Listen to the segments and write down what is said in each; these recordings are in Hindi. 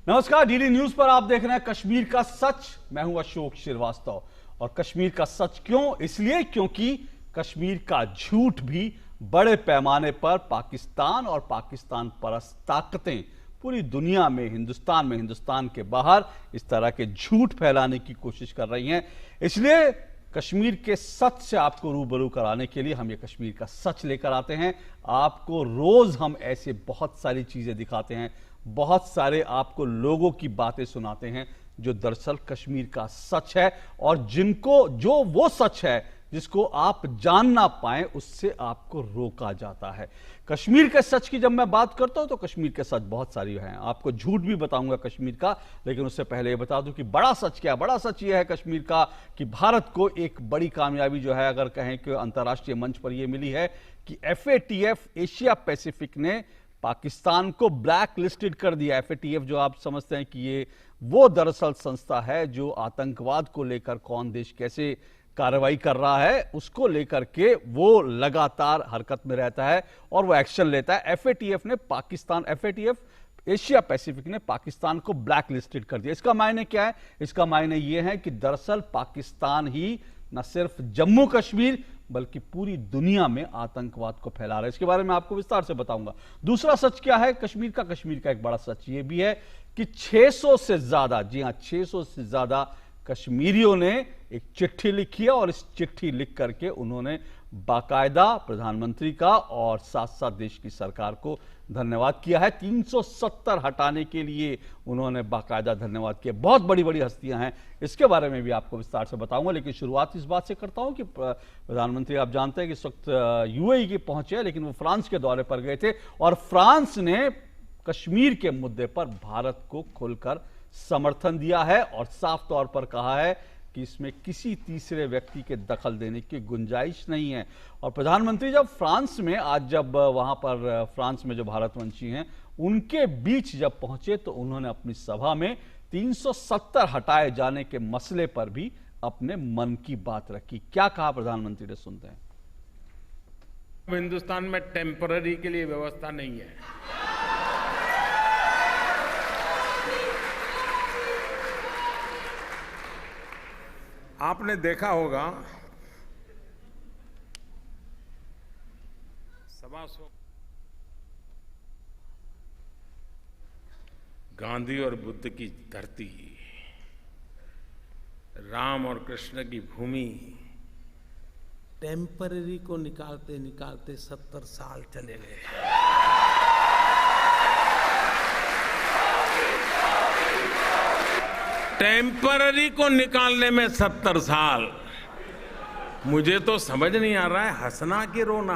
नमस्कार, डीडी न्यूज पर आप देख रहे हैं कश्मीर का सच। मैं हूं अशोक श्रीवास्तव। और कश्मीर का सच क्यों? इसलिए क्योंकि कश्मीर का झूठ भी बड़े पैमाने पर पाकिस्तान और पाकिस्तान परस्त ताकतें पूरी दुनिया में, हिंदुस्तान के बाहर इस तरह के झूठ फैलाने की कोशिश कर रही हैं। इसलिए कश्मीर के सच से आपको रूबरू कराने के लिए हम ये कश्मीर का सच लेकर आते हैं। आपको रोज हम ऐसे बहुत सारी चीजें दिखाते हैं, बहुत सारे आपको लोगों की बातें सुनाते हैं जो दरअसल कश्मीर का सच है, और जो वो सच है जिसको आप जान ना पाए उससे आपको रोका जाता है। कश्मीर के सच की जब मैं बात करता हूं तो कश्मीर के सच बहुत सारी हैं। आपको झूठ भी बताऊंगा कश्मीर का, लेकिन उससे पहले ये बता दूं कि बड़ा सच क्या है। बड़ा सच ये है कश्मीर का कि भारत को एक बड़ी कामयाबी जो है, अगर कहें कि अंतर्राष्ट्रीय मंच पर यह मिली है कि FATF एशिया पैसिफिक ने पाकिस्तान को ब्लैक लिस्टेड कर दिया। FATF जो आप समझते हैं कि ये वो दरअसल संस्था है जो आतंकवाद को लेकर कौन देश कैसे कार्रवाई कर रहा है उसको लेकर के वो लगातार हरकत में रहता है और वो एक्शन लेता है। FATF एशिया पैसिफिक ने पाकिस्तान को ब्लैक लिस्टेड कर दिया। इसका मायने क्या है? इसका मायने ये है कि दरअसल पाकिस्तान ही न सिर्फ जम्मू कश्मीर बल्कि पूरी दुनिया में आतंकवाद को फैला रहा है। इसके बारे में आपको विस्तार से बताऊंगा। दूसरा सच क्या है कश्मीर का एक बड़ा सच ये भी है कि 600 से ज्यादा, जी हां 600 से ज्यादा कश्मीरियों ने एक चिट्ठी लिखी है, और इस चिट्ठी लिख करके उन्होंने बाकायदा प्रधानमंत्री का और साथ साथ देश की सरकार को धन्यवाद किया है। 370 हटाने के लिए उन्होंने बाकायदा धन्यवाद किया। बहुत बड़ी बड़ी हस्तियां हैं, इसके बारे में भी आपको विस्तार से बताऊंगा। लेकिन शुरुआत इस बात से करता हूं कि प्रधानमंत्री आप जानते हैं कि इस वक्त UAE के पहुंचे, लेकिन वो फ्रांस के दौरे पर गए थे, और फ्रांस ने कश्मीर के मुद्दे पर भारत को खुलकर समर्थन दिया है और साफ तौर पर कहा है कि इसमें किसी तीसरे व्यक्ति के दखल देने की गुंजाइश नहीं है। और प्रधानमंत्री जब फ्रांस में, आज जब वहां पर फ्रांस में जो भारतवंशी हैं उनके बीच जब पहुंचे तो उन्होंने अपनी सभा में 370 हटाए जाने के मसले पर भी अपने मन की बात रखी। क्या कहा प्रधानमंत्री ने, सुनते हैं। हिंदुस्तान में टेम्पररी के लिए व्यवस्था नहीं है। आपने देखा होगा गांधी और बुद्ध की धरती, राम और कृष्ण की भूमि, टेम्पररी को निकालते निकालते 70 साल चले गए। टेम्पररी को निकालने में 70 साल। मुझे तो समझ नहीं आ रहा है हंसना कि रोना।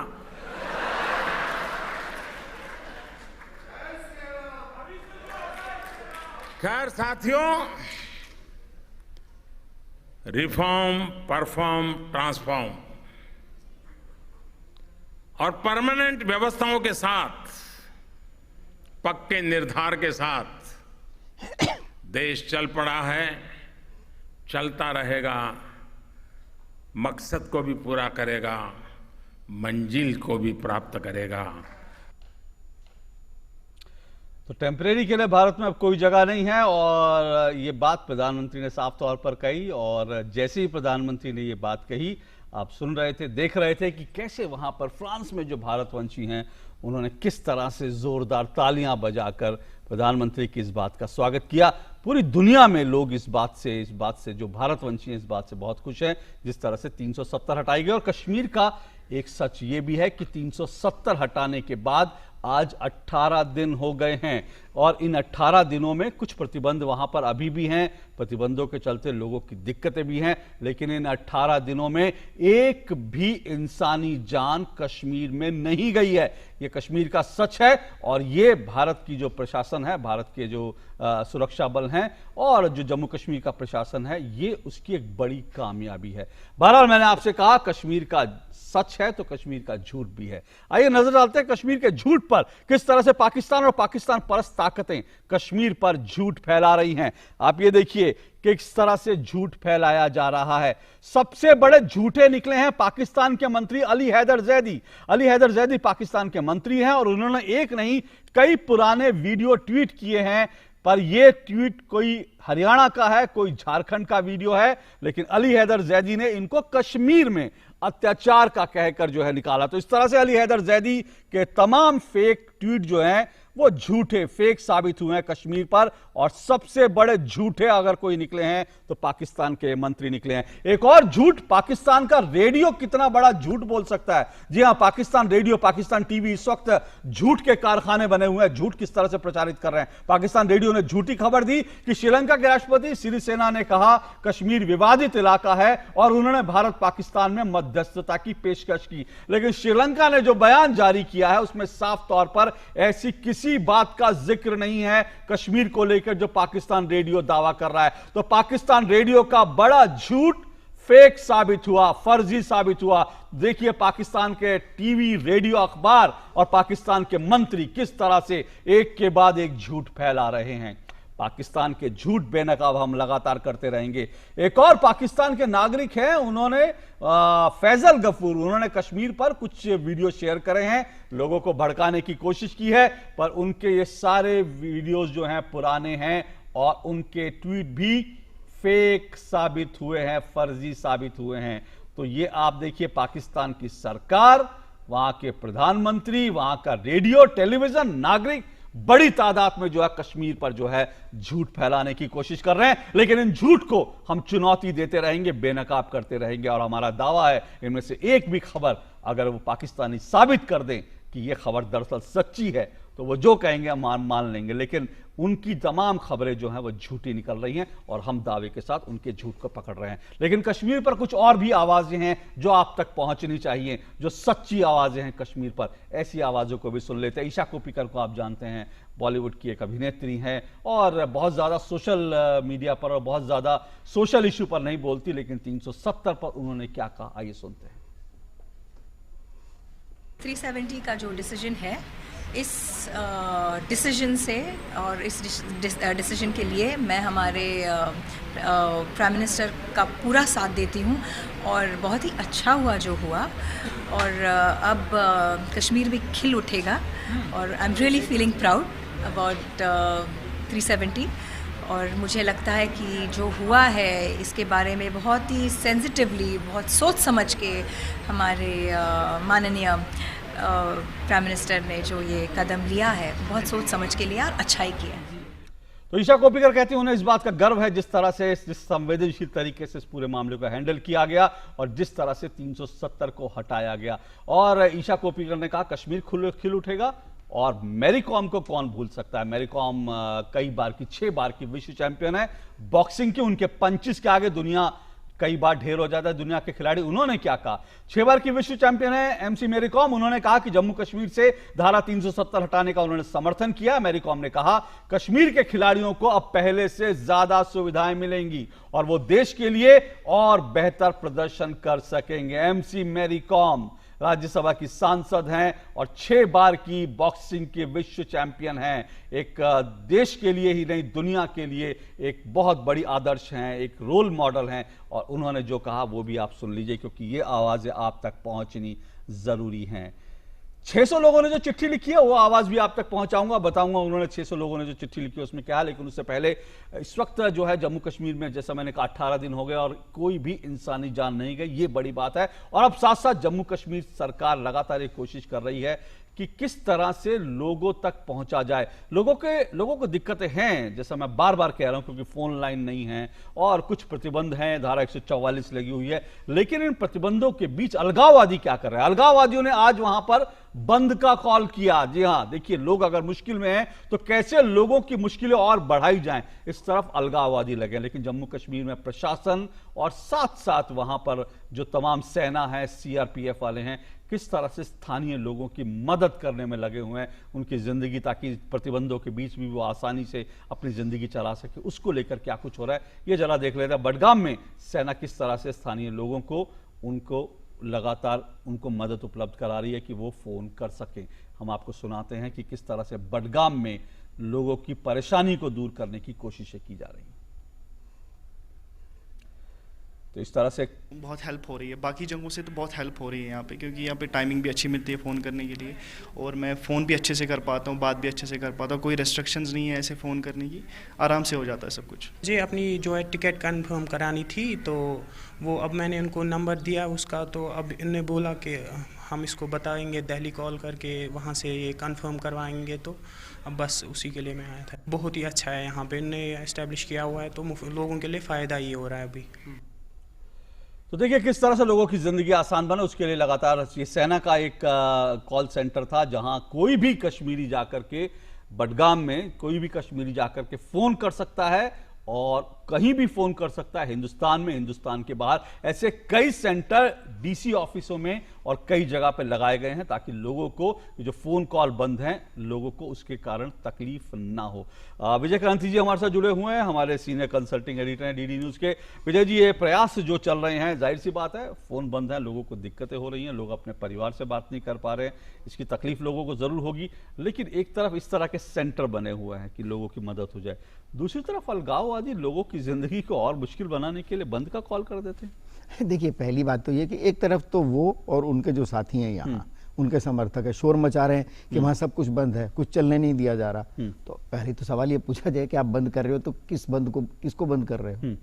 खैर साथियों, रिफॉर्म, परफॉर्म, ट्रांसफॉर्म और परमानेंट व्यवस्थाओं के साथ, पक्के निर्धार के साथ देश चल पड़ा है, चलता रहेगा, मकसद को भी पूरा करेगा, मंजिल को भी प्राप्त करेगा। तो टेम्परेरी के लिए भारत में अब कोई जगह नहीं है, और ये बात प्रधानमंत्री ने साफ तौर पर कही। और जैसे ही प्रधानमंत्री ने ये बात कही, आप सुन रहे थे, देख रहे थे कि कैसे वहां पर फ्रांस में जो भारतवंशी हैं उन्होंने किस तरह से जोरदार तालियां बजाकर प्रधानमंत्री की इस बात का स्वागत किया। पूरी दुनिया में लोग इस बात से जो भारतवंशी हैं इस बात से बहुत खुश हैं जिस तरह से 370 हटाई गई। और कश्मीर का एक सच ये भी है कि 370 हटाने के बाद आज 18 दिन हो गए हैं, और इन 18 दिनों में कुछ प्रतिबंध वहां पर अभी भी हैं, प्रतिबंधों के चलते लोगों की दिक्कतें भी हैं, लेकिन इन 18 दिनों में एक भी इंसानी जान कश्मीर में नहीं गई है। ये कश्मीर का सच है, और ये भारत की जो प्रशासन है, भारत के जो सुरक्षा बल हैं और जो जम्मू कश्मीर का प्रशासन है, ये उसकी एक बड़ी कामयाबी है। बहरहाल मैंने आपसे कहा कश्मीर का सच है तो कश्मीर का झूठ भी है। आइए नजर डालते हैं कश्मीर के झूठ पर, किस तरह से पाकिस्तान और पाकिस्तान परस्त ताकतें कश्मीर पर झूठ फैला रही हैं। आप ये देखिए कि किस तरह से झूठ फैलाया जा रहा है। सबसे बड़े झूठे निकले हैं पाकिस्तान के मंत्री अली हैदर जैदी। अली हैदर जैदी पाकिस्तान के मंत्री हैं, और उन्होंने एक नहीं कई पुराने वीडियो ट्वीट किए हैं पर यह ट्वीट कोई हरियाणा का है, कोई झारखंड का वीडियो है, लेकिन अली हैदर जैदी ने इनको कश्मीर में अत्याचार का कहकर जो है निकाला। तो इस तरह से अली हैदर जैदी के तमाम फेक ट्वीट जो हैं वो झूठे, फेक साबित हुए हैं कश्मीर पर, और सबसे बड़े झूठे अगर कोई निकले हैं तो पाकिस्तान के मंत्री निकले हैं। एक और झूठ, पाकिस्तान का रेडियो कितना बड़ा झूठ बोल सकता है। जी हां, पाकिस्तान रेडियो, पाकिस्तान टीवी इस वक्त झूठ के कारखाने बने हुए हैं। झूठ किस तरह से प्रचारित कर रहे हैं। पाकिस्तान रेडियो ने झूठी खबर दी कि श्रीलंका के राष्ट्रपति सिरिसेना ने कहा कश्मीर विवादित इलाका है, और उन्होंने भारत पाकिस्तान में मध्यस्थता की पेशकश की। लेकिन श्रीलंका ने जो बयान जारी किया है उसमें साफ तौर पर ऐसी किसी बात का जिक्र नहीं है कश्मीर को लेकर जो पाकिस्तान रेडियो दावा कर रहा है। तो पाकिस्तान रेडियो का बड़ा झूठ फेक साबित हुआ, फर्जी साबित हुआ। देखिए पाकिस्तान के टीवी, रेडियो, अखबार और पाकिस्तान के मंत्री किस तरह से एक के बाद एक झूठ फैला रहे हैं। पाकिस्तान के झूठ बेनकाब हम लगातार करते रहेंगे। एक और पाकिस्तान के नागरिक हैं, उन्होंने फैजल गफूर, उन्होंने कश्मीर पर कुछ वीडियो शेयर करे हैं, लोगों को भड़काने की कोशिश की है, पर उनके ये सारे वीडियोस जो हैं पुराने हैं और उनके ट्वीट भी फेक साबित हुए हैं, फर्जी साबित हुए हैं। तो ये आप देखिए पाकिस्तान की सरकार, वहां के प्रधानमंत्री, वहां का रेडियो, टेलीविजन, नागरिक बड़ी तादाद में जो है कश्मीर पर जो है झूठ फैलाने की कोशिश कर रहे हैं। लेकिन इन झूठ को हम चुनौती देते रहेंगे, बेनकाब करते रहेंगे, और हमारा दावा है इनमें से एक भी खबर अगर वो पाकिस्तानी साबित कर दें कि ये खबर दरअसल सच्ची है तो वो जो कहेंगे हम मान लेंगे। लेकिन उनकी तमाम खबरें जो हैं वो झूठी निकल रही हैं और हम दावे के साथ उनके झूठ को पकड़ रहे हैं। लेकिन कश्मीर पर कुछ और भी आवाजें हैं जो आप तक पहुंचनी चाहिए, जो सच्ची आवाजें हैं कश्मीर पर। ऐसी आवाजों को भी सुन लेते हैं। ईशा कोप्पिकर को आप जानते हैं, बॉलीवुड की एक अभिनेत्री हैं और बहुत ज्यादा सोशल मीडिया पर और बहुत ज्यादा सोशल इश्यू पर नहीं बोलती, लेकिन 370 पर उन्होंने क्या कहा, आइए सुनते हैं। 370 का जो डिसीजन है, इस डिसीजन से और इस डिसीजन के लिए मैं हमारे प्राइम मिनिस्टर का पूरा साथ देती हूँ, और बहुत ही अच्छा हुआ जो हुआ, और अब कश्मीर भी खिल उठेगा, और I am really feeling proud about 370। और मुझे लगता है कि जो हुआ है इसके बारे में बहुत ही सेंसिटिवली, बहुत सोच समझ के हमारे माननीय प्राइम मिनिस्टर ने जो ये कदम लिया है, बहुत सोच समझ के लिया और अच्छा ही किया। तो ईशा कोप्पिकर कहती हैं उन्हें इस बात का गर्व है जिस तरह से, जिस संवेदनशील तरीके से इस पूरे मामले को हैंडल किया गया और जिस तरह से 370 को हटाया गया। और ईशा कोप्पिकर ने कहा कश्मीर खिल उठेगा, और मैरी कॉम को कौन भूल सकता है। मैरी कॉम कई बार की, 6 बार की विश्व चैंपियन है बॉक्सिंग के। उनके पंचेस के आगे दुनिया कई बार ढेर हो जाता है दुनिया के खिलाड़ी। उन्होंने क्या कहा, 6 बार की विश्व चैंपियन है एमसी मैरी कॉम। उन्होंने कहा कि जम्मू कश्मीर से धारा 370 हटाने का उन्होंने समर्थन किया। मैरी कॉम ने कहा कश्मीर के खिलाड़ियों को अब पहले से ज्यादा सुविधाएं मिलेंगी और वो देश के लिए और बेहतर प्रदर्शन कर सकेंगे। एमसी मैरी कॉम राज्यसभा की सांसद हैं और 6 बार की बॉक्सिंग के विश्व चैंपियन हैं। एक देश के लिए ही नहीं, दुनिया के लिए एक बहुत बड़ी आदर्श हैं, एक रोल मॉडल हैं। और उन्होंने जो कहा वो भी आप सुन लीजिए, क्योंकि ये आवाजें आप तक पहुंचनी जरूरी हैं। 600 लोगों ने जो चिट्ठी लिखी है वो आवाज भी आप तक पहुंचाऊंगा, बताऊंगा उन्होंने 600 लोगों ने जो चिट्ठी लिखी है उसमें क्या है। लेकिन उससे पहले इस वक्त जो है जम्मू कश्मीर में, जैसा मैंने कहा, 18 दिन हो गए और कोई भी इंसानी जान नहीं गई, ये बड़ी बात है। और अब साथ साथ जम्मू कश्मीर सरकार लगातार एक कोशिश कर रही है कि किस तरह से लोगों तक पहुंचा जाए। लोगों को दिक्कतें हैं, जैसा मैं बार बार कह रहा हूं, क्योंकि फोन लाइन नहीं है और कुछ प्रतिबंध हैं, धारा 144 लगी हुई है। लेकिन इन प्रतिबंधों के बीच अलगाववादी क्या कर रहे हैं। अलगाववादियों ने आज वहां पर बंद का कॉल किया। जी हां, देखिए, लोग अगर मुश्किल में हैं तो कैसे लोगों की मुश्किलें और बढ़ाई जाएं, इस तरफ अलगाववादी लगे। लेकिन जम्मू कश्मीर में प्रशासन और साथ साथ वहां पर जो तमाम सेना है, सीआरपीएफ वाले हैं, किस तरह से स्थानीय लोगों की मदद करने में लगे हुए हैं, उनकी जिंदगी, ताकि प्रतिबंधों के बीच भी वो आसानी से अपनी जिंदगी चला सके। उसको लेकर क्या कुछ हो रहा है ये जरा देख लेते हैं। बडगाम में सेना किस तरह से स्थानीय लोगों को, उनको लगातार उनको मदद उपलब्ध करा रही है कि वो फोन कर सकें। हम आपको सुनाते हैं कि किस तरह से बडगाम में लोगों की परेशानी को दूर करने की कोशिशें की जा रही हैं। तो इस तरह से बहुत हेल्प हो रही है, बाकी जगहों से तो बहुत हेल्प हो रही है यहाँ पे, क्योंकि यहाँ पे टाइमिंग भी अच्छी मिलती है फ़ोन करने के लिए, और मैं फ़ोन भी अच्छे से कर पाता हूँ, बात भी अच्छे से कर पाता हूँ, कोई रेस्ट्रिक्शंस नहीं है ऐसे फ़ोन करने की, आराम से हो जाता है सब कुछ। जी, अपनी जो है टिकट कंफर्म करानी थी, तो वो अब मैंने उनको नंबर दिया उसका, तो अब इन्होंने बोला कि हम इसको बताएंगे, दिल्ली कॉल करके वहाँ से ये कंफर्म करवाएंगे, तो अब बस उसी के लिए मैं आया था। बहुत ही अच्छा है यहाँ पे, इन्होंने इस्टेब्लिश किया हुआ है, तो लोगों के लिए फ़ायदा ही हो रहा है अभी। तो देखिए किस तरह से लोगों की जिंदगी आसान बने, उसके लिए लगातार ये सेना का एक कॉल सेंटर था, जहां कोई भी कश्मीरी जाकर के बडगाम में कोई भी कश्मीरी जाकर के फोन कर सकता है और कहीं भी फोन कर सकता है, हिंदुस्तान में, हिंदुस्तान के बाहर। ऐसे कई सेंटर डीसी ऑफिसों में और कई जगह पे लगाए गए हैं ताकि लोगों को जो फोन कॉल बंद हैं, लोगों को उसके कारण तकलीफ ना हो। विजय क्रांति जी हमारे साथ जुड़े हुए हैं, हमारे सीनियर कंसल्टिंग एडिटर हैं डीडी न्यूज के। विजय जी, ये प्रयास जो चल रहे हैं, जाहिर सी बात है फोन बंद है, लोगों को दिक्कतें हो रही हैं, लोग अपने परिवार से बात नहीं कर पा रहे हैं, इसकी तकलीफ लोगों को जरूर होगी, लेकिन एक तरफ इस तरह के सेंटर बने हुए हैं कि लोगों की मदद हो जाए, दूसरी तरफ अलगाववादी लोगों की जिंदगी को और मुश्किल बनाने के लिए बंद का कॉल कर देते हैं। देखिए, पहली बात तो ये कि एक तरफ तो वो और उनके जो साथी हैं यहाँ, उनके समर्थक है, शोर मचा रहे हैं कि वहाँ सब कुछ बंद है, कुछ चलने नहीं दिया जा रहा। तो पहले तो सवाल ये पूछा जाए कि आप बंद कर रहे हो तो किसको बंद कर रहे हो?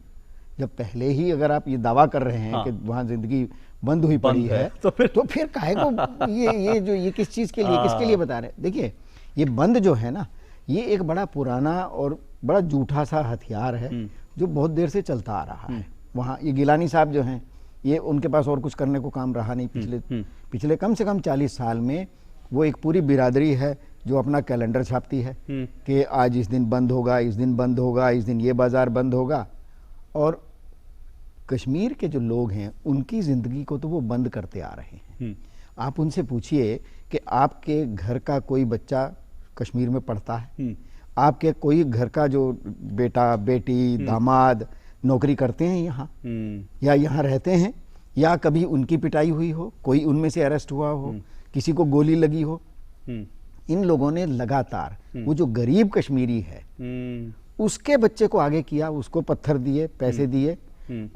जब पहले ही अगर आप ये दावा कर रहे हैं कि वहाँ जिंदगी बंद हुई पड़ी है तो फिर काहे को ये किस चीज के लिए, किसके लिए बता रहे हैं? देखिए, ये बंद जो है ना, ये एक बड़ा पुराना और बड़ा झूठा सा हथियार है जो बहुत देर से चलता आ रहा है। वहाँ ये गिलानी साहब जो हैं, ये उनके पास और कुछ करने को काम रहा नहीं पिछले कम से कम 40 साल में। वो एक पूरी बिरादरी है जो अपना कैलेंडर छापती है कि आज इस दिन बंद होगा, इस दिन बंद होगा, इस दिन ये बाजार बंद होगा। और कश्मीर के जो लोग हैं उनकी जिंदगी को तो वो बंद करते आ रहे हैं। आप उनसे पूछिए कि आपके घर का कोई बच्चा कश्मीर में पढ़ता है, आपके कोई घर का जो बेटा बेटी दामाद नौकरी करते हैं यहाँ, या यहाँ रहते हैं, या कभी उनकी पिटाई हुई हो, कोई उनमें से अरेस्ट हुआ हो, किसी को गोली लगी हो। इन लोगों ने लगातार वो जो गरीब कश्मीरी है उसके बच्चे को आगे किया, उसको पत्थर दिए, पैसे दिए,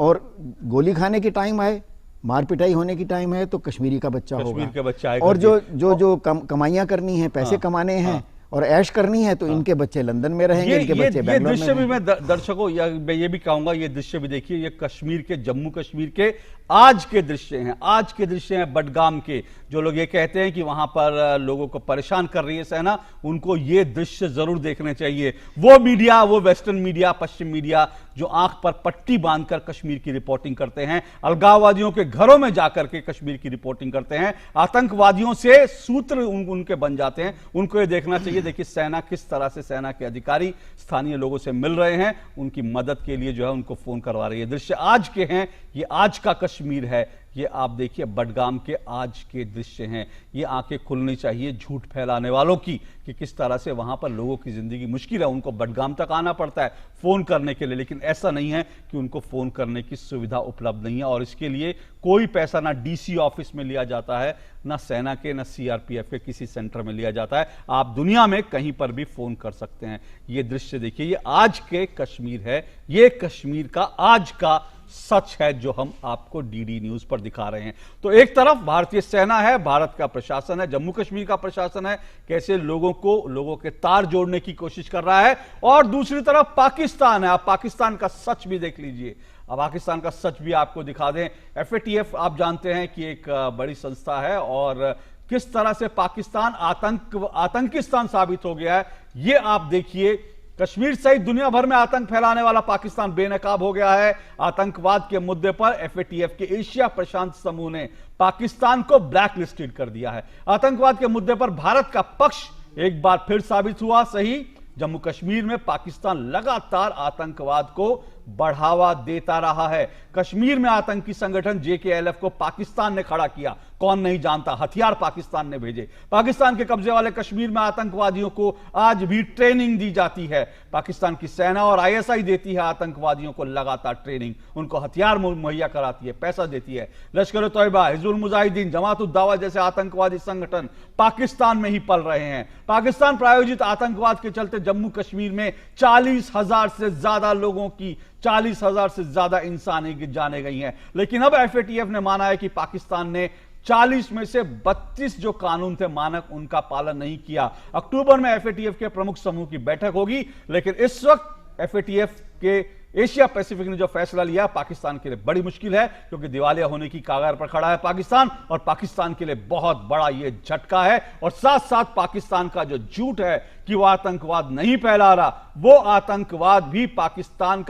और गोली खाने की टाइम आए, मार पिटाई होने की टाइम है तो कश्मीरी का बच्चा होगा। और जो कमाइयां करनी है, पैसे कमाने हैं और ऐश करनी है तो इनके बच्चे लंदन में रहेंगे, इनके बच्चे बैंगलोर में। दृश्य भी मैं दर्शकों मैं ये भी कहूंगा, ये दृश्य भी देखिए, ये कश्मीर के, जम्मू कश्मीर के आज के दृश्य हैं, आज के दृश्य हैं बडगाम के। जो लोग ये कहते हैं कि वहां पर लोगों को परेशान कर रही है सेना, उनको ये दृश्य जरूर देखने चाहिए। वो मीडिया, वो वेस्टर्न मीडिया, पश्चिम मीडिया जो आंख पर पट्टी बांधकर कश्मीर की रिपोर्टिंग करते हैं, अलगाववादियों के घरों में जाकर के कश्मीर की रिपोर्टिंग करते हैं, आतंकवादियों से सूत्र उनके बन जाते हैं, उनको ये देखना चाहिए। देखिए सेना किस तरह से, सेना के अधिकारी स्थानीय लोगों से मिल रहे हैं, उनकी मदद के लिए जो है उनको फोन करवा रही है। दृश्य आज के हैं, ये आज का कश्मीर है, ये आप देखिए बडगाम के आज के दृश्य हैं। ये आंखें खुलनी चाहिए झूठ फैलाने वालों की कि किस तरह से वहां पर लोगों की जिंदगी मुश्किल है, उनको बडगाम तक आना पड़ता है फोन करने के लिए, लेकिन ऐसा नहीं है कि उनको फोन करने की सुविधा उपलब्ध नहीं है, और इसके लिए कोई पैसा ना डीसी ऑफिस में लिया जाता है, ना सेना के, ना सीआरपीएफ के किसी सेंटर में लिया जाता है। आप दुनिया में कहीं पर भी फोन कर सकते हैं। ये दृश्य देखिए, ये आज के कश्मीर है, ये कश्मीर का आज का सच है जो हम आपको डीडी न्यूज पर दिखा रहे हैं। तो एक तरफ भारतीय सेना है, भारत का प्रशासन है, जम्मू कश्मीर का प्रशासन है, कैसे लोगों के तार जोड़ने की कोशिश कर रहा है, और दूसरी तरफ पाकिस्तान है। आप पाकिस्तान का सच भी देख लीजिए। अब पाकिस्तान का सच भी आपको दिखा दें। FATF आप जानते हैं कि एक बड़ी संस्था है, और किस तरह से पाकिस्तान आतंकिस्तान साबित हो गया है, ये आप देखिए। कश्मीर सहित दुनिया भर में आतंक फैलाने वाला पाकिस्तान बेनकाब हो गया है। आतंकवाद के मुद्दे पर FATF के एशिया प्रशांत समूह ने पाकिस्तान को ब्लैक लिस्टेड कर दिया है। आतंकवाद के मुद्दे पर भारत का पक्ष एक बार फिर साबित हुआ सही। जम्मू कश्मीर में पाकिस्तान लगातार आतंकवाद को बढ़ावा देता रहा है। कश्मीर में आतंकी संगठन JKLF को पाकिस्तान ने खड़ा किया, कौन नहीं जानता, हथियार पाकिस्तान ने भेजे। पाकिस्तान के कब्जे वाले कश्मीर में आतंकवादियों को आज भी ट्रेनिंग दी जाती है। पाकिस्तान की सेना और ISI देती है आतंकवादियों को लगातार ट्रेनिंग, उनको हथियार मुहैया कराती है, पैसा देती है। लश्कर-ए-तोयबा, हिजबुल मुजाहिदीन, जमात-उद-दावा जैसे आतंकवादी संगठन पाकिस्तान में ही पल रहे हैं। पाकिस्तान प्रायोजित आतंकवाद के चलते जम्मू कश्मीर में 40,000 से ज्यादा लोगों की 40,000 से ज्यादा इंसानी की जानें गई हैं। लेकिन अब एफएटीएफ ने माना है कि पाकिस्तान ने 40 में से 32 जो कानून थे मानक उनका पालन नहीं किया। अक्टूबर में एफएटीएफ के प्रमुख समूह की बैठक होगी, लेकिन इस वक्त एफएटीएफ के एशिया पैसिफिक ने जो फैसला लिया पाकिस्तान के लिए बड़ी मुश्किल है, क्योंकि दिवालिया होने की कगार पर खड़ा है पाकिस्तान, और पाकिस्तान के लिए बहुत बड़ा यह झटका है। और साथ साथ पाकिस्तान का जो झूठ है कि वह आतंकवाद नहीं फैला रहा, वो आतंकवाद भी पाकिस्तान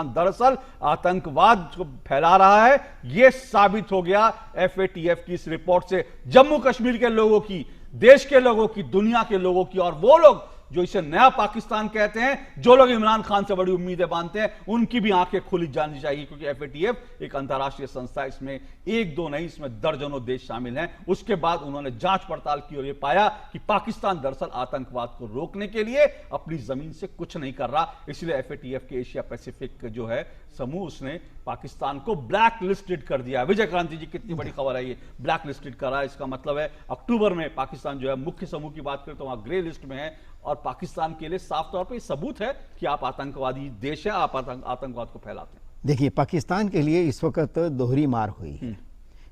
दरअसल आतंकवाद को फैला रहा है, यह साबित हो गया एफएटीएफ की इस रिपोर्ट से। जम्मू कश्मीर के लोगों की, देश के लोगों की, दुनिया के लोगों की, और वो लोग जो इसे नया पाकिस्तान कहते हैं, जो लोग इमरान खान से बड़ी उम्मीदें बांधते हैं, उनकी भी आंखें खुली जानी चाहिए, क्योंकि एफएटीएफ एक अंतर्राष्ट्रीय संस्था, इसमें एक दो नहीं, इसमें दर्जनों देश शामिल हैं। उसके बाद उन्होंने जांच पड़ताल की और यह पाया कि पाकिस्तान दरअसल आतंकवाद को रोकने के लिए अपनी जमीन से कुछ नहीं कर रहा। इसलिए एफएटीएफ के एशिया पैसिफिक जो है समूह, उसने पाकिस्तान को ब्लैक लिस्टेड कर दिया। विजय क्रांति जी, कितनी बड़ी खबर है ये, ब्लैक लिस्टेड करा है। इसका मतलब है अक्टूबर में पाकिस्तान जो है, मुख्य समूह की बात करें तो वहां ग्रे लिस्ट में है, और पाकिस्तान के लिए साफ तौर पे सबूत है कि आप आतंकवादी देश है, आप आतंकवाद को फैलाते हैं। देखिए, पाकिस्तान के लिए इस वक्त दोहरी मार हुई है।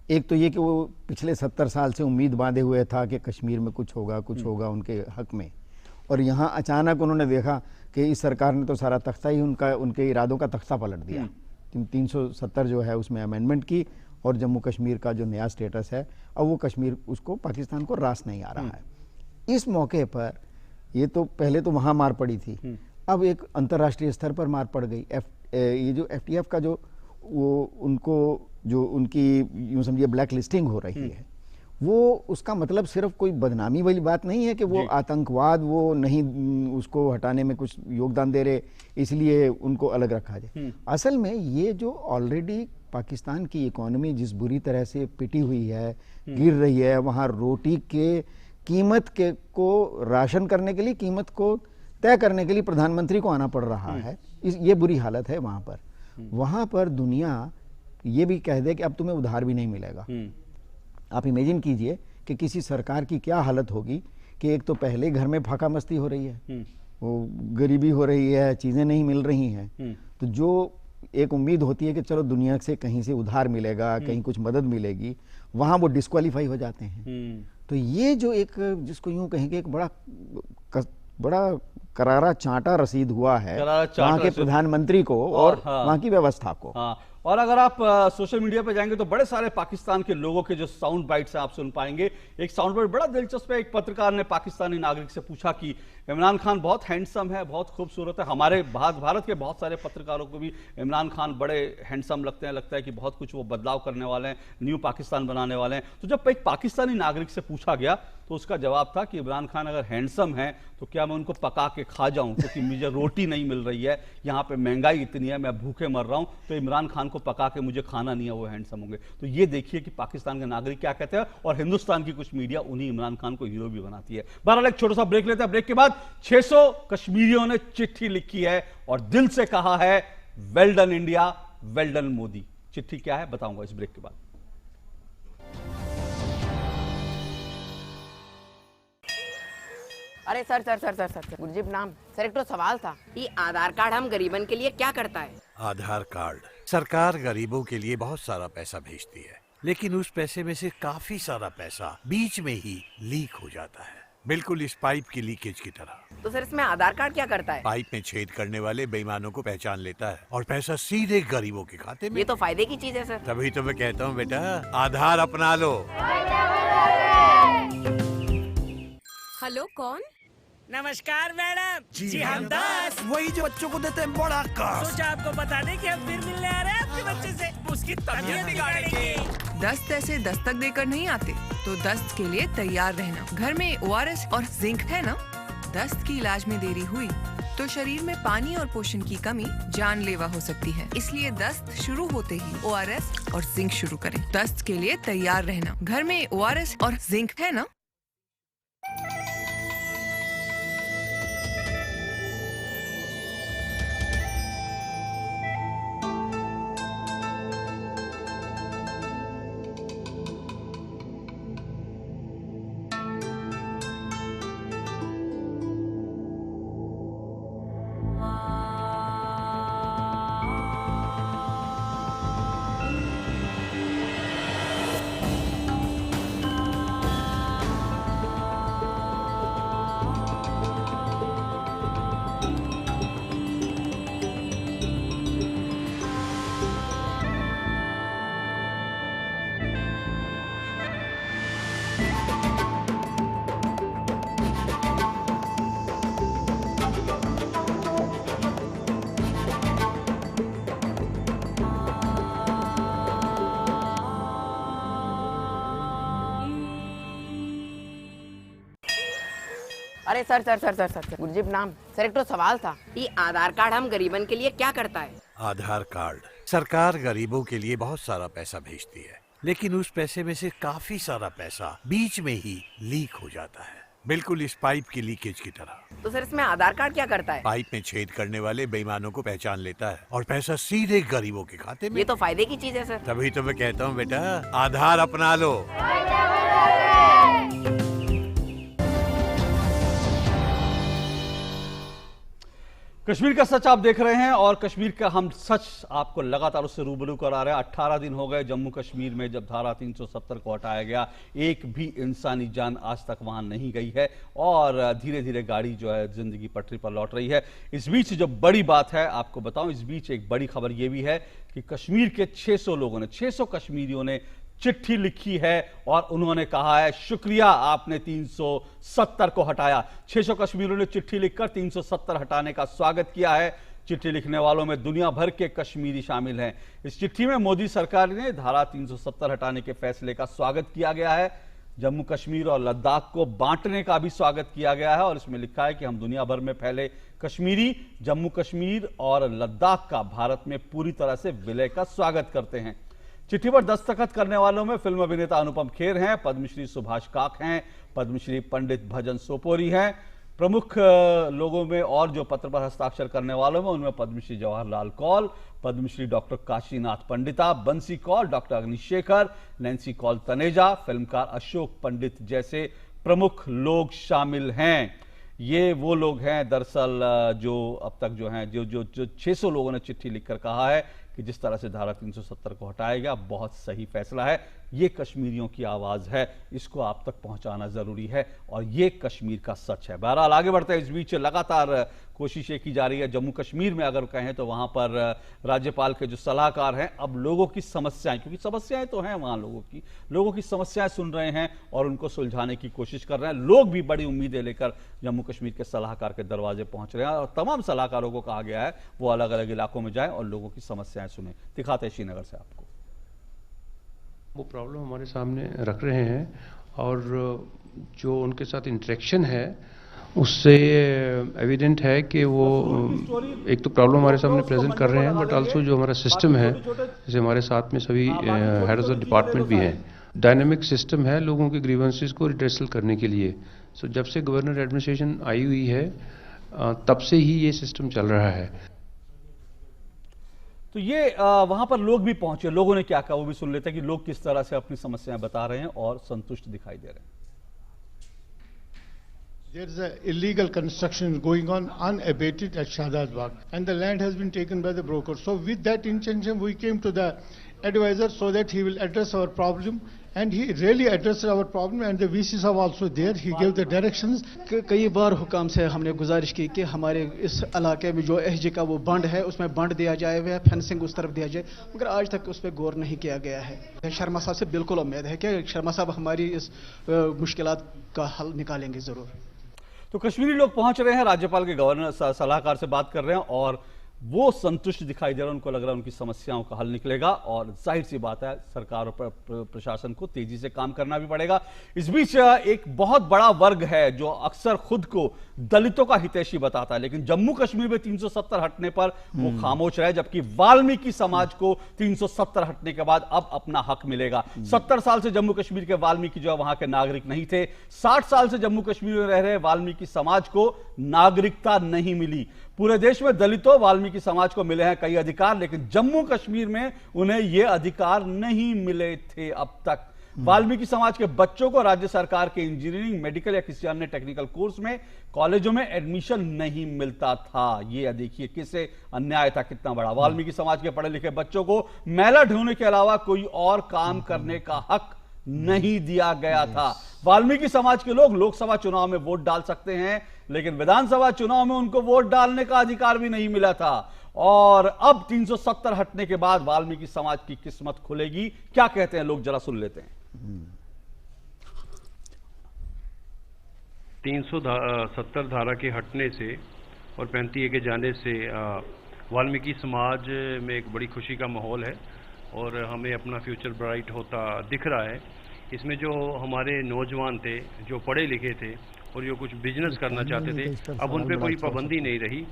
एक तो ये कि वो पिछले 70 साल से उम्मीद बांधे हुए था कि कश्मीर में कुछ होगा उनके हक में, और यहाँ अचानक उन्होंने देखा कि इस सरकार ने तो सारा तख्ता ही उनके इरादों का तख्ता पलट दिया। 370 जो है उसमें अमेंडमेंट की, और जम्मू कश्मीर का जो नया स्टेटस है, अब वो कश्मीर उसको पाकिस्तान को रास नहीं आ रहा है। इस मौके पर ये तो पहले तो वहाँ मार पड़ी थी, अब एक अंतर्राष्ट्रीय स्तर पर मार पड़ गई। ये जो एफटीएफ का जो उनकी यूं समझिए ब्लैक लिस्टिंग हो रही है, वो उसका मतलब सिर्फ कोई बदनामी वाली बात नहीं है कि वो आतंकवाद वो नहीं उसको हटाने में कुछ योगदान दे रहे, इसलिए उनको अलग रखा जाए। असल में ये जो ऑलरेडी पाकिस्तान की इकोनॉमी जिस बुरी तरह से पिटी हुई है, गिर रही है, वहाँ रोटी के कीमत को राशन करने के लिए, कीमत को तय करने के लिए प्रधानमंत्री को आना पड़ रहा है। ये बुरी हालत है वहाँ पर। वहाँ पर दुनिया ये भी कह दे कि अब तुम्हें उधार भी नहीं मिलेगा। आप इमेजिन कीजिए कि किसी सरकार की क्या हालत होगी कि एक तो पहले घर में फाका मस्ती हो रही है, वो गरीबी हो रही है, चीज़ें नहीं मिल रही हैं, तो जो एक उम्मीद होती है कि चलो दुनिया से कहीं से उधार मिलेगा, कहीं कुछ मदद मिलेगी, वहाँ वो डिस्क्वालीफाई हो जाते हैं। तो ये जो एक, जिसको यूं कहेंगे, एक बड़ा करारा चांटा रसीद हुआ है वहाँ के प्रधानमंत्री को और वहाँ की व्यवस्था को। और अगर आप सोशल मीडिया पे जाएंगे तो बड़े सारे पाकिस्तान के लोगों के जो साउंड बाइट्स हैं आप सुन पाएंगे। एक साउंड बाइट बड़ा दिलचस्प है। एक पत्रकार ने पाकिस्तानी नागरिक से पूछा कि इमरान खान बहुत हैंडसम है, बहुत खूबसूरत है। हमारे भारत के बहुत सारे पत्रकारों को भी इमरान खान बड़े हैंडसम लगते हैं, लगता है कि बहुत कुछ वो बदलाव करने वाले हैं, न्यू पाकिस्तान बनाने वाले हैं। तो जब एक पाकिस्तानी नागरिक से पूछा गया तो उसका जवाब था कि इमरान खान अगर हैंडसम है तो क्या मैं उनको पका के खा जाऊं, क्योंकि मुझे रोटी नहीं मिल रही है, यहाँ पे महंगाई इतनी है, मैं भूखे मर रहा हूं, तो इमरान खान को पका के मुझे खाना नहीं है, वो हैंडसम होंगे। तो ये देखिए कि पाकिस्तान के नागरिक क्या कहते हैं, और हिंदुस्तान की कुछ मीडिया उन्हीं इमरान खान को हीरो भी बनाती है। बहरहाल एक छोटा सा ब्रेक लेते हैं। ब्रेक के बाद 600 कश्मीरियों ने चिट्ठी लिखी है और दिल से कहा है well done India, well done Modi. चिट्ठी क्या है बताऊंगा इस ब्रेक के बाद। अरे सर गुरुजी प्रणाम। सर एक तो सवाल था, ये आधार कार्ड हम गरीबन के लिए क्या करता है? आधार कार्ड सरकार गरीबों के लिए बहुत सारा पैसा भेजती है, लेकिन उस पैसे में से काफी सारा पैसा बीच में ही लीक हो जाता है, बिल्कुल इस पाइप की लीकेज की तरह। तो सर इसमें आधार कार्ड क्या करता है? पाइप में छेद करने वाले बेईमानों को पहचान लेता है और पैसा सीधे गरीबों के खाते में। ये तो फायदे की चीज है सर। तभी तो मैं कहता हूँ बेटा, आधार अपना लो। हेलो, कौन? नमस्कार मैडम। जी हम 10 वही जो बच्चों को देते हैं बड़ा काश। सोचा आपको बता दें कि हम फिर मिलने आ रहे हैं आपके बच्चे से, उसकी तबीयत बिगाड़ेंगे। दस्त ऐसे दस्तक देकर नहीं आते, तो दस्त के लिए तैयार रहना। घर में ORS और जिंक है ना? दस्त की इलाज में देरी हुई तो शरीर में पानी और पोषण की कमी जानलेवा हो सकती है। इसलिए दस्त शुरू होते ही ORS और जिंक शुरू करें। दस्त के लिए तैयार रहना। घर में ORS और जिंक है ना? अरे sir sir sir sir sir गुरुजी प्रणाम। सर एक तो सवाल था, ये आधार कार्ड हम गरीबन के लिए क्या करता है? आधार कार्ड सरकार गरीबों के लिए बहुत सारा पैसा भेजती है, लेकिन उस पैसे में से काफी सारा पैसा बीच में ही लीक हो जाता है, बिल्कुल इस पाइप की लीकेज की तरह। तो सर इसमें आधार कार्ड क्या करता है? पाइप में छेद करने वाले बेईमानों को पहचान लेता है और पैसा सीधे गरीबों के खाते में। ये तो फायदे की चीज है सर। तभी तो मैं कहता हूँ बेटा, आधार अपना लो। कश्मीर का सच आप देख रहे हैं और कश्मीर का हम सच आपको लगातार उससे रूबरू करा रहे हैं। 18 दिन हो गए जम्मू कश्मीर में जब धारा 370 को हटाया गया, एक भी इंसानी जान आज तक वहां नहीं गई है और धीरे धीरे गाड़ी जो है जिंदगी पटरी पर लौट रही है। इस बीच जो बड़ी बात है आपको बताऊं, इस बीच एक बड़ी खबर यह भी है कि कश्मीर के 600 लोगों ने, 600 कश्मीरियों ने चिट्ठी लिखी है और उन्होंने कहा है शुक्रिया आपने 370 को हटाया। 600 कश्मीरियों ने चिट्ठी लिखकर 370 हटाने का स्वागत किया है। चिट्ठी लिखने वालों में दुनिया भर के कश्मीरी शामिल हैं। इस चिट्ठी में मोदी सरकार ने धारा 370 हटाने के फैसले का स्वागत किया गया है। जम्मू कश्मीर और लद्दाख को बांटने का भी स्वागत किया गया है और इसमें लिखा है कि हम दुनिया भर में फैले कश्मीरी जम्मू कश्मीर और लद्दाख का भारत में पूरी तरह से विलय का स्वागत करते हैं। चिट्ठी पर दस्तखत करने वालों में फिल्म अभिनेता अनुपम खेर हैं, पद्मश्री सुभाष काक हैं, पद्मश्री पंडित भजन सोपोरी हैं। प्रमुख लोगों में और जो पत्र पर हस्ताक्षर करने वालों में उनमें पद्मश्री जवाहरलाल कौल, पद्मश्री डॉक्टर काशीनाथ पंडिता, बंसी कौल, डॉक्टर अग्निशेखर, नैन्सी कौल तनेजा, फिल्मकार अशोक पंडित जैसे प्रमुख लोग शामिल हैं। ये वो लोग हैं दरअसल जो अब तक जो हैं जो 600 लोगों ने चिट्ठी लिखकर कहा है कि जिस तरह से धारा 370 को हटाया गया बहुत सही फैसला है। ये कश्मीरियों की आवाज है, इसको आप तक पहुंचाना जरूरी है और ये कश्मीर का सच है। बहरहाल आगे बढ़ते हैं। इस बीच लगातार कोशिशें की जा रही है जम्मू कश्मीर में, अगर कहें तो वहां पर राज्यपाल के जो सलाहकार हैं अब लोगों की समस्याएं, क्योंकि समस्याएं तो हैं वहां, लोगों की समस्याएं सुन रहे हैं और उनको सुलझाने की कोशिश कर रहे हैं। लोग भी बड़ी उम्मीदें लेकर जम्मू कश्मीर के सलाहकार के दरवाजे पहुंच रहे हैं और तमाम सलाहकारों को कहा गया है वो अलग अलग इलाकों में जाएं और लोगों की समस्याएं सुने। दिखाते हैं श्रीनगर से आपको। वो प्रॉब्लम हमारे सामने रख रहे हैं और जो उनके साथ इंटरेक्शन है उससे एविडेंट है कि वो एक तो प्रॉब्लम हमारे सामने प्रेजेंट कर रहे हैं, बट आल्सो जो हमारा सिस्टम है, जैसे हमारे साथ में सभी हेड्स ऑफ डिपार्टमेंट भी हैं, डायनामिक सिस्टम है लोगों के ग्रीवेंसेस को रिड्रेसल करने के लिए। सो जब से गवर्नर एडमिनिस्ट्रेशन आई हुई है तब से ही ये सिस्टम चल रहा है। तो ये वहां पर लोग भी पहुंचे, लोगों ने क्या कहा वो भी सुन लेते हैं कि लोग किस तरह से अपनी समस्याएं बता रहे हैं और संतुष्ट दिखाई दे रहे हैं। There is an illegal construction going on unabated at Shahzad Bagh, and the land has been taken by the broker. So with that intention, we came to the advisor so that he will address our problem, and he really addressed our problem, and the VC साहब also there. He gave the directions. कई बार हुकाम से हमने गुजारिश की कि हमारे इस इलाके में जो एसजी का वो बंड है उसमें बंड दिया जाए, वह फेंसिंग उस तरफ दिया जाए, मगर आज तक उस पर गौर नहीं किया गया है। शर्मा साहब से बिल्कुल उम्मीद है कि शर्मा साहब हमारी इस मुश्किलात का हल निकालेंगे जरूर। तो कश्मीरी लोग पहुंच रहे हैं, राज्यपाल के गवर्नर सलाहकार से बात कर रहे हैं और वो संतुष्ट दिखाई दे रहा है। उनको लग रहा है उनकी समस्याओं का हल निकलेगा और जाहिर सी बात है सरकार और प्रशासन को तेजी से काम करना भी पड़ेगा। इस बीच एक बहुत बड़ा वर्ग है जो अक्सर खुद को दलितों का हितैषी बताता है, लेकिन जम्मू कश्मीर में 370 हटने पर वो खामोश रहे, जबकि वाल्मीकि समाज को 370 हटने के बाद अब अपना हक मिलेगा। 70 साल से जम्मू कश्मीर के वाल्मीकि जो है वहां के नागरिक नहीं थे। 60 साल से जम्मू कश्मीर में रह रहे वाल्मीकि समाज को नागरिकता नहीं मिली। पूरे देश में दलितों वाल्मीकि समाज को मिले हैं कई अधिकार, लेकिन जम्मू कश्मीर में उन्हें ये अधिकार नहीं मिले थे अब तक। वाल्मीकि समाज के बच्चों को राज्य सरकार के इंजीनियरिंग, मेडिकल या किसी अन्य टेक्निकल कोर्स में कॉलेजों में एडमिशन नहीं मिलता था। ये देखिए किसे अन्याय था कितना बड़ा। वाल्मीकि समाज के पढ़े लिखे बच्चों को मैला ढोने के अलावा कोई और काम करने का हक नहीं दिया गया था। वाल्मीकि समाज के लोग लोकसभा चुनाव में वोट डाल सकते हैं, लेकिन विधानसभा चुनाव में उनको वोट डालने का अधिकार भी नहीं मिला था। और अब 370 हटने के बाद वाल्मीकि समाज की किस्मत खुलेगी। क्या कहते हैं लोग, जरा सुन लेते हैं। 370 धारा के हटने से और 35A के जाने से वाल्मीकि समाज में एक बड़ी खुशी का माहौल है और हमें अपना फ्यूचर ब्राइट होता दिख रहा है। इसमें जो हमारे नौजवान थे, जो पढ़े लिखे थे, और जो कुछ बिजनेस करना चाहते थे, अब उन पर कोई पाबंदी नहीं रही।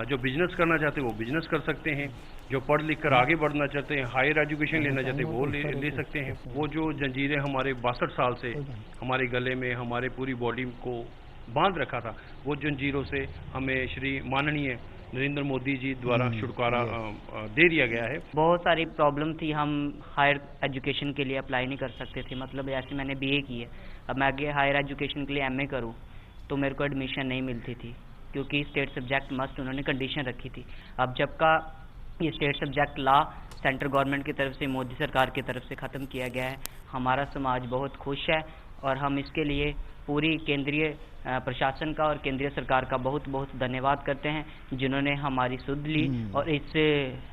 जो बिजनेस करना चाहते हैं वो बिजनेस कर सकते हैं, जो पढ़ लिख कर आगे बढ़ना चाहते हैं, हायर एजुकेशन लेना चाहते हैं वो ले सकते हैं। वो जो जंजीरें हमारे 62 साल से हमारे गले में, हमारे पूरी बॉडी को बांध रखा था, वो जंजीरों से हमें श्री माननीय नरेंद्र मोदी जी द्वारा छुटकारा दे दिया गया है। बहुत सारी प्रॉब्लम थी, हम हायर एजुकेशन के लिए अप्लाई नहीं कर सकते थे। मतलब ऐसे मैंने बीए की है, अब मैं आगे हायर एजुकेशन के लिए एमए करूं तो मेरे को एडमिशन नहीं मिलती थी, क्योंकि स्टेट सब्जेक्ट मस्ट उन्होंने कंडीशन रखी थी। अब जब का ये state subject law central government की तरफ से, मोदी सरकार की तरफ से ख़त्म किया गया है, हमारा समाज बहुत खुश है और हम इसके लिए पूरी केंद्रीय प्रशासन का और केंद्रीय सरकार का बहुत बहुत धन्यवाद करते हैं, जिन्होंने हमारी सुध ली और इस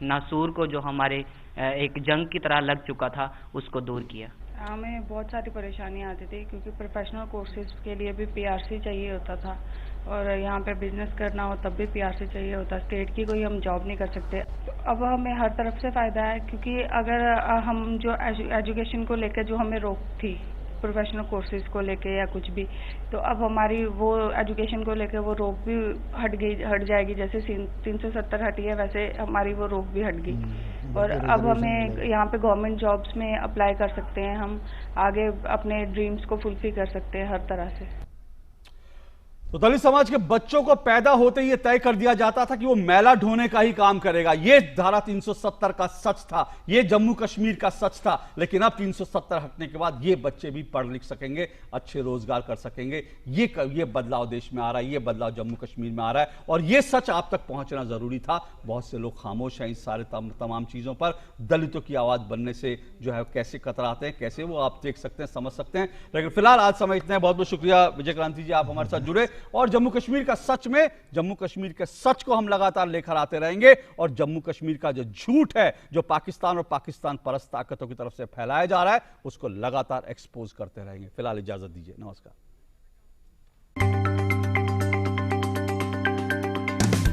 नासूर को जो हमारे एक जंग की तरह लग चुका था उसको दूर किया। हमें बहुत सारी परेशानियाँ आती थी, क्योंकि प्रोफेशनल कोर्सेज के लिए भी पीआरसी चाहिए होता था और यहाँ पे बिजनेस करना हो तब भी पीआरसी चाहिए होता। स्टेट की कोई हम जॉब नहीं कर सकते। तो अब हमें हर तरफ से फ़ायदा है, क्योंकि अगर हम जो एजुकेशन को लेकर जो हमें रोक थी प्रोफेशनल कोर्सेज को लेके या कुछ भी, तो अब हमारी वो एजुकेशन को लेके वो रोक भी हट जाएगी। जैसे 370 हटी है, वैसे हमारी वो रोक भी हट गई और अब हमें यहाँ पे गवर्नमेंट जॉब्स में अप्लाई कर सकते हैं, हम आगे अपने ड्रीम्स को फुलफिल कर सकते हैं हर तरह से। तो दलित समाज के बच्चों को पैदा होते ही ये तय कर दिया जाता था कि वो मैला ढोने का ही काम करेगा। ये धारा 370 का सच था, ये जम्मू कश्मीर का सच था। लेकिन अब 370 हटने के बाद ये बच्चे भी पढ़ लिख सकेंगे, अच्छे रोजगार कर सकेंगे। ये बदलाव देश में आ रहा है, ये बदलाव जम्मू कश्मीर में आ रहा है और ये सच आप तक पहुंचना जरूरी था। बहुत से लोग खामोश हैं इस सारे तमाम चीजों पर। दलितों की आवाज बनने से जो है कैसे कतराते हैं, कैसे वो आप देख सकते हैं, समझ सकते हैं। लेकिन फिलहाल आज समय इतना है। बहुत बहुत शुक्रिया विजय क्रांति जी, आप हमारे साथ जुड़े और जम्मू कश्मीर का सच में, जम्मू कश्मीर के सच को हम लगातार लेकर आते रहेंगे और जम्मू कश्मीर का जो झूठ है, जो पाकिस्तान और पाकिस्तान परस्त ताकतों की तरफ से फैलाया जा रहा है, उसको लगातार एक्सपोज करते रहेंगे। फिलहाल इजाजत दीजिए, नमस्कार।